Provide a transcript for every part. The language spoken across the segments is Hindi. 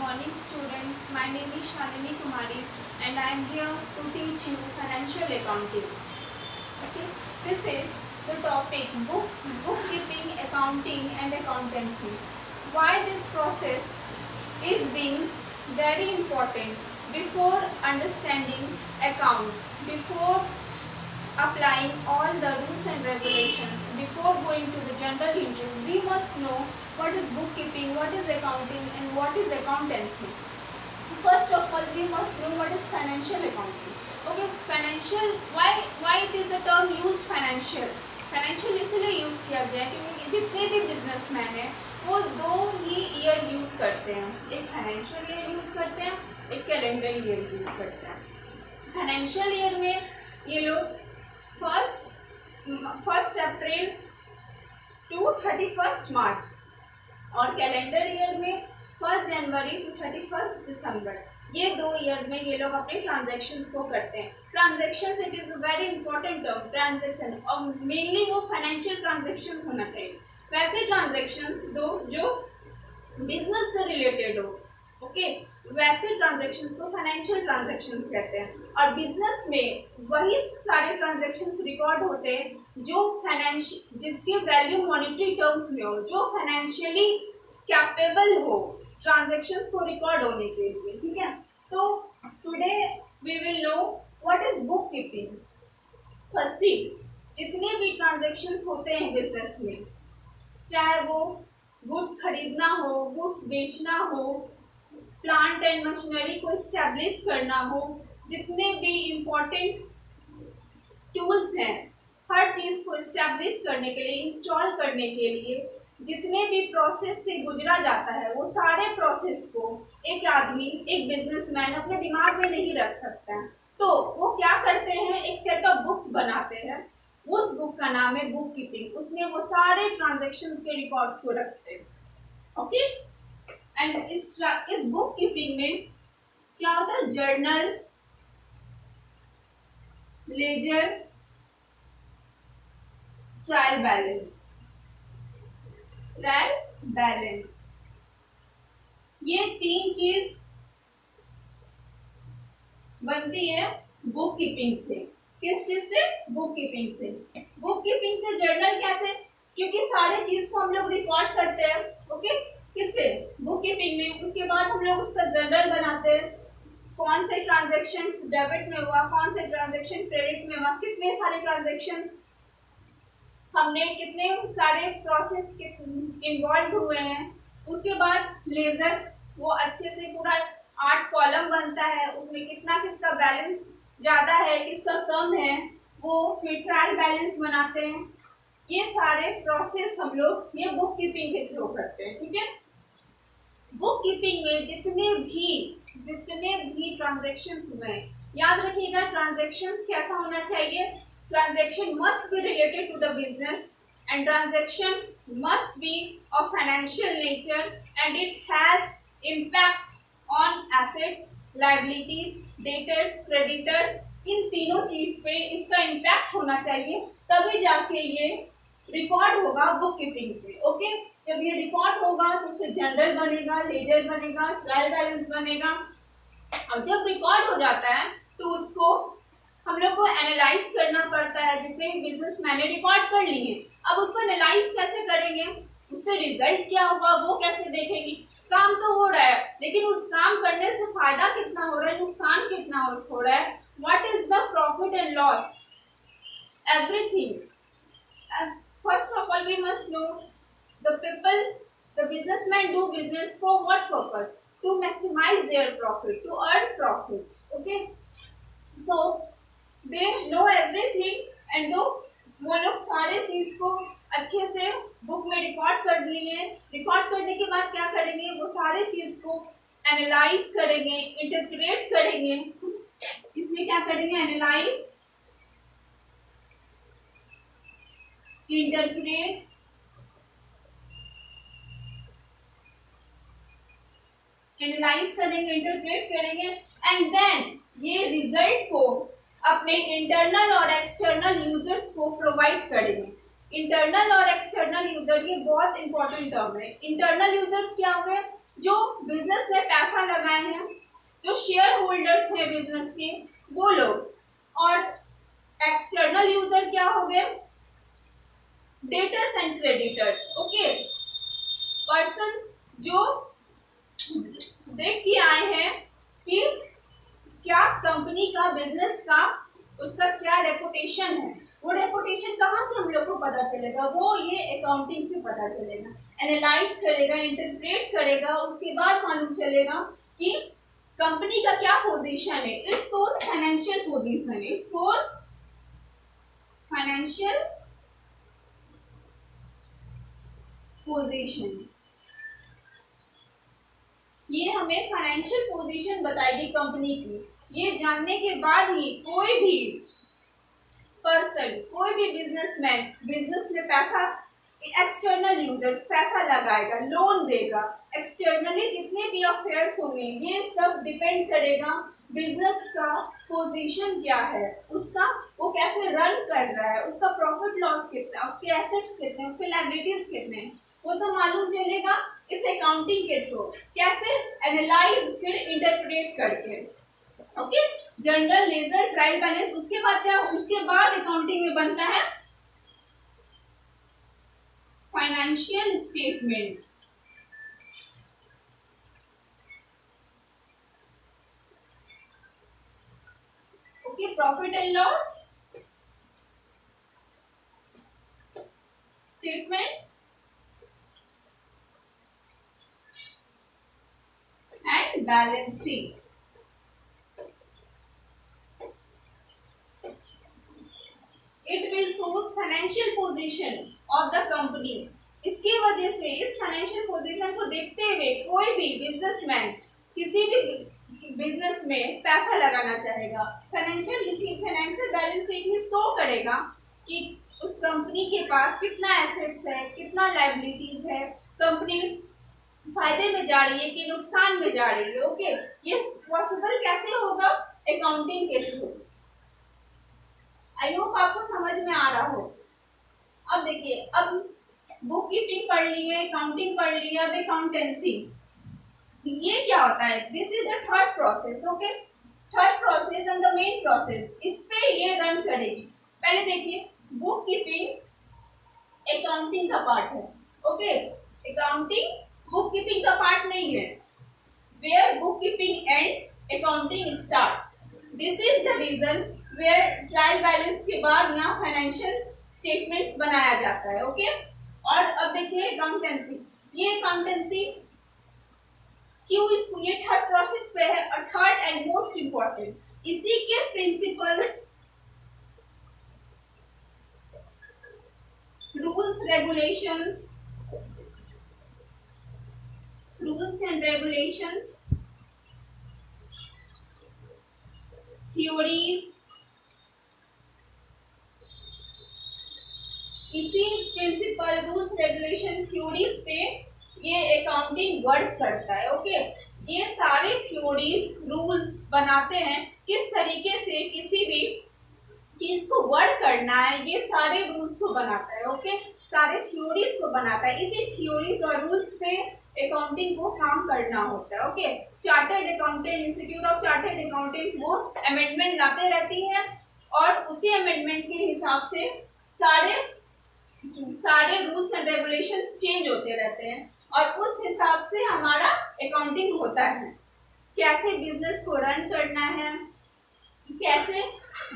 morning students. My name is Shalini Kumari and I am here to teach you financial accounting. Okay, this is the topic bookkeeping, accounting and accountancy. Why this process is being very important before understanding accounts, before applying all the rules and regulations, before going to the general entries, we must know what is bookkeeping, what is accounting and what is accountancy. First of all, we must know what is financial accounting. Okay, financial, why it is the term used financial इसलिए यूज किया गया क्योंकि जितने भी बिजनेसमैन हैं वो दो ही ईयर यूज करते हैं, एक फाइनेंशियल ईयर यूज करते हैं, एक कैलेंडर ईयर यूज करते हैं। फाइनेंशियल ईयर में ये लोग फर्स्ट अप्रैल टू 31 मार्च और कैलेंडर ईयर में 1 जनवरी टू 31 दिसंबर, ये 2 ईयर में ये लोग अपने ट्रांजैक्शंस को करते हैं। Transactions it is a very important term, transaction, और मेनली वो फाइनेंशियल ट्रांजैक्शंस होना चाहिए, वैसे ट्रांजैक्शंस दो जो बिजनेस से रिलेटेड हो। ओके, वैसे ट्रांजैक्शंस को फाइनेंशियल ट्रांजैक्शंस कहते हैं। और बिजनेस में वही सारे ट्रांजैक्शंस रिकॉर्ड होते हैं जो जिसके वैल्यू मॉनेटरी टर्म्स में हो, जो फाइनेंशियली कैपेबल हो ट्रांजैक्शंस को रिकॉर्ड होने के लिए। ठीक है, तो today we will know what is book keeping. Firstly, जितने भी ट्रांजैक्शंस होते हैं बिजनेस में, चाहे वो गुड्स खरीदना हो, गुड्स बेचना हो, प्लांट एंड मशीनरी को इस्टेब्लिश करना हो, जितने भी इम्पोर्टेंट टूल्स हैं, हर चीज़ को इस्टेब्लिश करने के लिए, इंस्टॉल करने के लिए जितने भी प्रोसेस से गुजरा जाता है, वो सारे प्रोसेस को एक आदमी, एक बिजनेसमैन अपने दिमाग में नहीं रख सकता है। तो वो क्या करते हैं, एक सेट ऑफ बुक्स बनाते हैं, उस बुक का नाम है बुक कीपिंग। उसमें वो सारे ट्रांजैक्शन के रिकॉर्ड्स को रखते हैं। ओके, एंड इस बुक कीपिंग में क्या होता है, जर्नल, लेजर, ट्रायल बैलेंस, ये 3 चीज बनती है बुक कीपिंग से। किस चीज से? बुक कीपिंग से। बुक कीपिंग से जर्नल कैसे? क्योंकि सारे चीज को हम लोग रिकॉर्ड करते हैं। ओके, किससे? बुक कीपिंग में। उसके बाद हम लोग उसका जर्नल बनाते हैं, कौन से ट्रांजैक्शन डेबिट में हुआ, कौन से ट्रांजैक्शन क्रेडिट में हुआ, कितने सारे ट्रांजैक्शन हमने, कितने सारे प्रोसेस इन्वॉल्व हुए हैं। उसके बाद लेजर, वो अच्छे से पूरा 8 कॉलम बनता है, उसमें कितना किसका बैलेंस ज़्यादा है, किसका कम है, वो फिर ट्रायल बैलेंस बनाते हैं। ये सारे प्रोसेस हम लोग ये बुक कीपिंग के थ्रू करते हैं। ठीक है, बुक कीपिंग में जितने भी ट्रांजैक्शंस हुए, याद रखिएगा ट्रांजैक्शंस कैसा होना चाहिए, transaction must be related to the business and transaction must be of financial nature and it has impact on assets, liabilities, debtors, creditors। इन तीनों चीज पे इसका इम्पैक्ट होना चाहिए, तभी जाके ये रिकॉर्ड होगा बुक कीपिंग पे। ओके, जब ये रिकॉर्ड होगा तो उससे जनरल बनेगा, लेजर बनेगा, ट्रायल बैलेंस बनेगा। और जब रिकॉर्ड हो जाता है तो उसको हम लोग को एनालाइज करना पड़ता है। जितने बिजनेस मैंने रिकॉर्ड कर लिए, अब उसको एनालाइज कैसे करेंगे, उससे रिजल्ट क्या होगा वो कैसे देखेंगे। काम तो हो रहा है, लेकिन उस काम करने से फायदा कितना हो रहा है, नुकसान कितना हो रहा है, what is the profit and loss, everything. First of all we must know the businessman do business for what purpose, to maximise their profit, to earn profits. Okay, so they know everything and वो लोग सारे चीज को अच्छे से बुक में रिकॉर्ड कर लिए। रिकॉर्ड करने के बाद क्या करेंगे, वो सारे चीज को एनालाइज करेंगे, इंटरप्रेट करेंगे। इसमें क्या करेंगे, एनालाइज, इंटरप्रेट, एनालाइज करेंगे, इंटरप्रेट करेंगे एंड देन ये रिजल्ट को अपने इंटरनल और एक्सटर्नल यूजर्स को प्रोवाइड करेंगे। इंटरनल और एक्सटर्नल यूजर ये बहुत इंपॉर्टेंट टर्म है। इंटरनल यूजर्स क्या हुए, जो बिजनेस में पैसा लगाए हैं, जो शेयर होल्डर्स हैं बिजनेस के, वो लोग। और एक्सटर्नल यूजर क्या हो गए? Debtors and creditors. Okay, persons जो देख के आए हैं कि क्या कंपनी का, बिजनेस का, उसका क्या रेपुटेशन है। वो रेपुटेशन कहाँ से हम लोग को पता चलेगा? वो ये अकाउंटिंग से पता चलेगा। एनालाइज करेगा, इंटरप्रेट करेगा, उसके बाद मालूम चलेगा कि कंपनी का क्या पोजीशन है। It shows financial position, it shows financial position. ये हमें फाइनेंशियल पोजीशन बताएगी कंपनी की। ये जानने के बाद ही कोई भी पर्सन, कोई भी बिजनेसमैन बिजनेस में पैसा, एक्सटर्नल यूजर्स पैसा लगाएगा, लोन देगा। एक्सटर्नली जितने भी अफेयर्स होंगे, ये सब डिपेंड करेगा बिजनेस का पोजीशन क्या है, उसका वो कैसे रन कर रहा है, उसका प्रॉफिट लॉस कितना, उसके एसेट्स कितने, उसके लायबिलिटीज कितने, वो सब मालूम चलेगा इस अकाउंटिंग के थ्रू। कैसे? एनालाइज, फिर इंटरप्रेट करके। Okay, general, ledger, trial balance. उसके बाद क्या? उसके बाद अकाउंटिंग में बनता है financial statement. Okay, profit and loss statement and balance sheet. It will shows financial position of the company. इसकी वजह से, इस फाइनेंशियल पोजीशन को देखते हुए कोई भी बिजनेसमैन किसी भी बिजनेस में पैसा लगाना चाहेगा, फाइनेंशियल बैलेंस शीट ही शो करेगा कि उस कंपनी के पास कितना एसेट्स है, कितना लायबिलिटीज है, कंपनी फायदे में जा रही है कि नुकसान में जा रही है। ओके, ये पॉसिबल कैसे होगा? अकाउंटिंग के थ्रू। आई होप आपको समझ में आ रहा हो। अब देखिए, अब बुक कीपिंग पढ़ ली है, अकाउंटिंग पढ़ ली है, अब अकाउंटेंसी। ये क्या होता है? This is the third process. Okay, third process and the main process, इस पे ये रन करेगी। पहले देखिए, बुक कीपिंग अकाउंटिंग का पार्ट है। ओके, अकाउंटिंग बुक कीपिंग का पार्ट नहीं है। Where book keeping ends, accounting starts. This is the reason where trial balance के बाद यहाँ फाइनेंशियल स्टेटमेंट्स बनाया जाता है। ओके, और अब देखिए अकाउंटेंसी। ये अकाउंटेंसी क्यों इसको, ये थर्ड प्रोसेस पे है, और थर्ड एंड मोस्ट इंपॉर्टेंट, इसी के principles, rules regulations, rules and regulations, theories, इसी प्रिंसिपल, रूल्स, रेगुलेशन, थ्योरीज पे ये अकाउंटिंग वर्क करता है। ओके, ये सारे थ्योरीज, रूल्स बनाते हैं किस तरीके से किसी भी चीज को वर्क करना है, ये सारे रूल्स को बनाता है। ओके, सारे थ्योरीज को बनाता है। इसी थ्योरीज और रूल्स पे अकाउंटिंग को काम करना होता है। Okay, chartered accountant, institute of chartered accountant वो अमेंडमेंट लाते रहती है, और उसी अमेंडमेंट के हिसाब से सारे रूल्स एंड रेगुलेशंस चेंज होते रहते हैं, और उस हिसाब से हमारा अकाउंटिंग होता है। कैसे बिजनेस को रन करना है, कैसे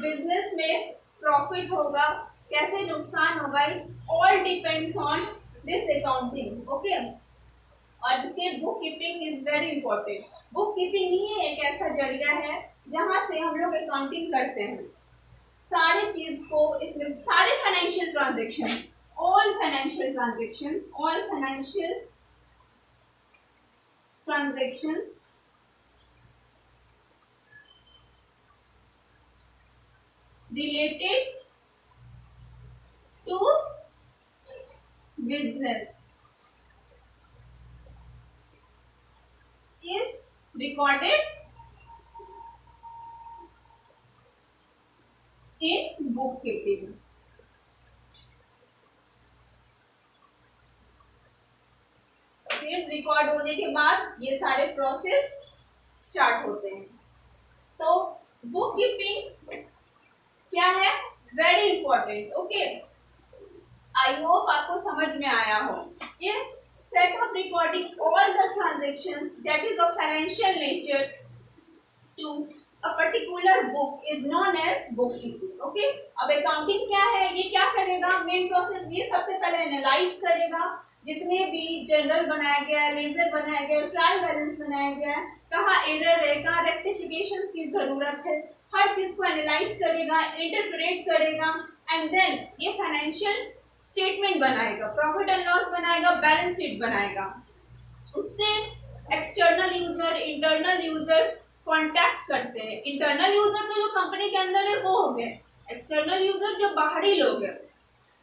बिजनेस में प्रॉफिट होगा, कैसे नुकसान होगा, it's all depends on this accounting. Okay, और इसके book keeping is very important. Book keeping ही एक ऐसा जरिया है जहां से हम लोग अकाउंटिंग करते हैं। सारे चीज को इसमें, सारे financial transaction, all financial transaction, all financial transactions related to business is recorded in bookkeeping. फिर रिकॉर्ड होने के बाद ये सारे प्रोसेस स्टार्ट होते हैं। तो बुक कीपिंग क्या है, very important. Okay, I hope आपको समझ में आया हो। ये set of recording all the transactions that is of financial nature to a particular book is known as bookkeeping. Okay, अब अकाउंटिंग क्या है, ये क्या करेगा, मेन प्रोसेस ये सबसे पहले एनालाइज करेगा जितने भी जनरल बनाया गया है, लेजर बनाया गया है, ट्रायल बैलेंस बनाया गया है, कहाँ एरर है, कहाँ रेक्टिफिकेशन की जरूरत है, हर चीज को एनालाइज करेगा, इंटरप्रेट करेगा एंड देन ये फाइनेंशियल स्टेटमेंट बनाएगा, प्रॉफिट एंड लॉस बनाएगा, बैलेंस शीट बनाएगा। उससे external user, internal users contact करते हैं। इंटरनल यूजर तो जो कंपनी के अंदर है वो हो गए, एक्सटर्नल यूजर जो बाहरी लोग हैं,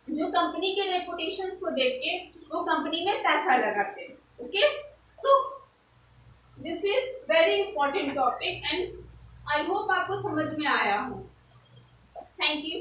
जो कंपनी के रेपुटेशंस को देख के वो कंपनी में पैसा लगाते हैं। Okay, so this is very important topic and I hope आपको समझ में आया हो। Thank you.